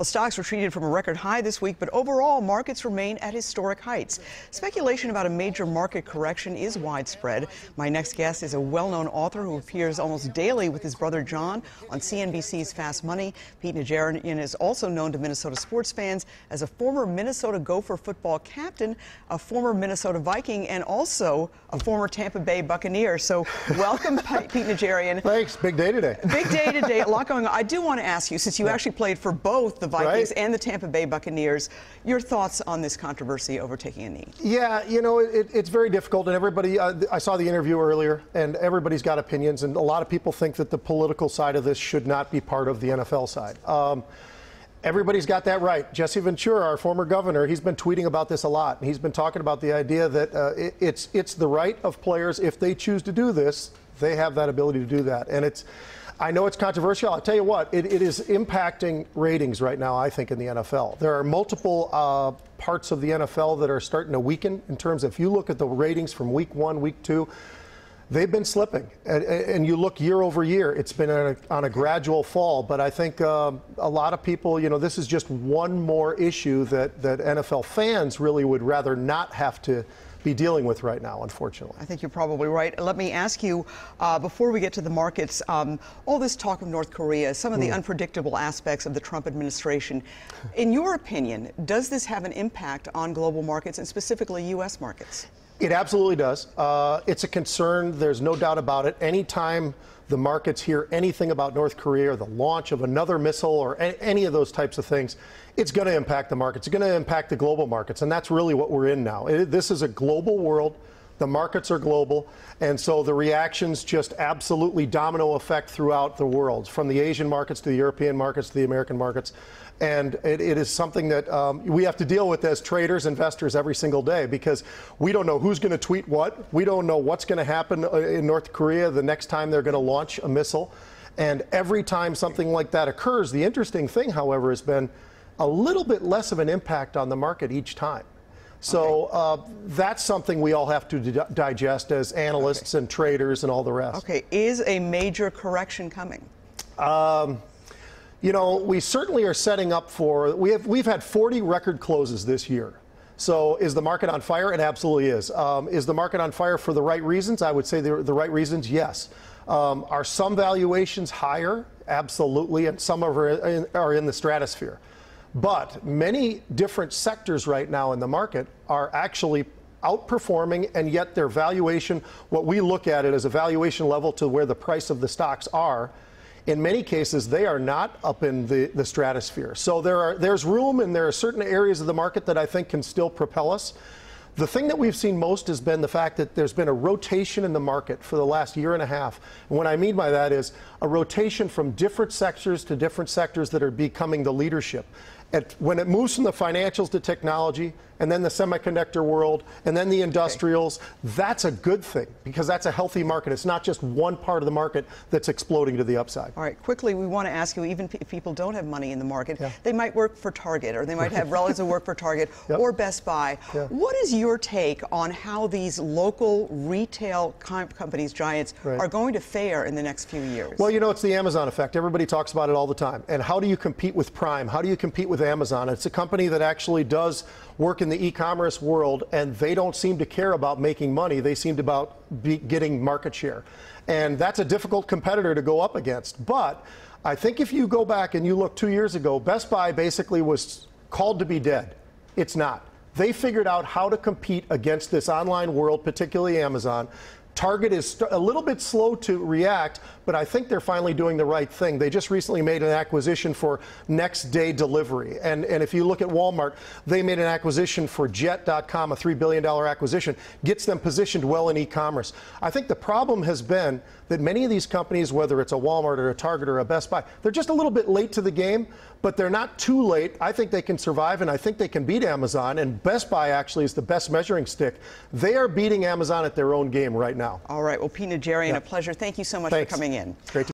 Well, stocks retreated from a record high this week, but overall markets remain at historic heights. Speculation about a major market correction is widespread. My next guest is a well-known author who appears almost daily with his brother John on CNBC's Fast Money. Pete Najarian is also known to Minnesota sports fans as a former Minnesota Gopher football captain, a former Minnesota Viking, and also a former Tampa Bay Buccaneer. So welcome, Pete Najarian. Thanks. Big day today. Big day today. A lot going on. I do want to ask you, since you actually played for both the Vikings and the Tampa Bay Buccaneers, your thoughts on this controversy over taking a knee? Yeah, you know, it's very difficult, and everybody, I saw the interview earlier, and everybody's got opinions, and a lot of people think that the political side of this should not be part of the NFL side. Everybody's got that right. Jesse Ventura, our former governor, he's been tweeting about this a lot. He's been talking about the idea that it's the right of players, if they choose to do this, they have that ability to do that. And I know it's controversial. I'll tell you what, it is impacting ratings right now, I think, in the NFL. There are multiple parts of the NFL that are starting to weaken in terms of, if you look at the ratings from week 1, week 2, they've been slipping. And you look year over year, it's been on a gradual fall. But I think a lot of people, you know, this is just one more issue that NFL fans really would rather not have to be dealing with right now, unfortunately. I think you're probably right. Let me ask you, before we get to the markets, all this talk of North Korea, some of the unpredictable aspects of the Trump administration. In your opinion, does this have an impact on global markets and specifically U.S. markets? It absolutely does. It's a concern. There's no doubt about it. Anytime the markets hear anything about North Korea or the launch of another missile or any of those types of things, it's going to impact the markets. It's going to impact the global markets, and that's really what we're in now. This is a global world. The markets are global, and so the reactions just absolutely domino effect throughout the world, from the Asian markets to the European markets to the American markets. And it is something that we have to deal with as traders, investors, every single day, because we don't know who's going to tweet what. We don't know what's going to happen in North Korea the next time they're going to launch a missile. And every time something like that occurs, the interesting thing, however, has been a little bit less of an impact on the market each time. So that's something we all have to digest as analysts and traders and all the rest. Okay, is a major correction coming? You know, we certainly are setting up for, we've had 40 record closes this year. So is the market on fire? It absolutely is. Is the market on fire for the right reasons? I would say the right reasons, yes. Are some valuations higher? Absolutely. And some are in the stratosphere. But many different sectors right now in the market are actually outperforming, and yet their valuation, what we look at it as a valuation level to where the price of the stocks are, in many cases, they are not up in the stratosphere. So there's room, and there are certain areas of the market that I think can still propel us. The thing that we've seen most has been the fact that there's been a rotation in the market for the last year and a half. And what I mean by that is a rotation from different sectors to different sectors that are becoming the leadership. When it moves from the financials to technology, and then the semiconductor world, and then the industrials, that's a good thing, because that's a healthy market. It's not just one part of the market that's exploding to the upside. All right, quickly, we want to ask you, even if people don't have money in the market, they might work for Target, or they might have relatives who work for Target, or Best Buy. What is your take on how these local retail companies, giants, are going to fare in the next few years? Well, you know, it's the Amazon effect. Everybody talks about it all the time. And how do you compete with Prime? How do you compete with Amazon? It's a company that actually does work in the e-commerce world, and they don't seem to care about making money. They seem to be getting market share. And that's a difficult competitor to go up against. But I think if you go back and you look 2 years ago, Best Buy basically was called to be dead. It's not. They figured out how to compete against this online world, particularly Amazon. Target is a little bit slow to react, but I think they're finally doing the right thing. They just recently made an acquisition for next day delivery. And if you look at Walmart, they made an acquisition for Jet.com, a $3 billion acquisition, gets them positioned well in e-commerce. I think the problem has been that many of these companies, whether it's a Walmart or a Target or a Best Buy, they're just a little bit late to the game, but they're not too late. I think they can survive, and I think they can beat Amazon, and Best Buy actually is the best measuring stick. They are beating Amazon at their own game right now. All right. Well, Pete Najarian, a pleasure. Thank you so much for coming in. Great to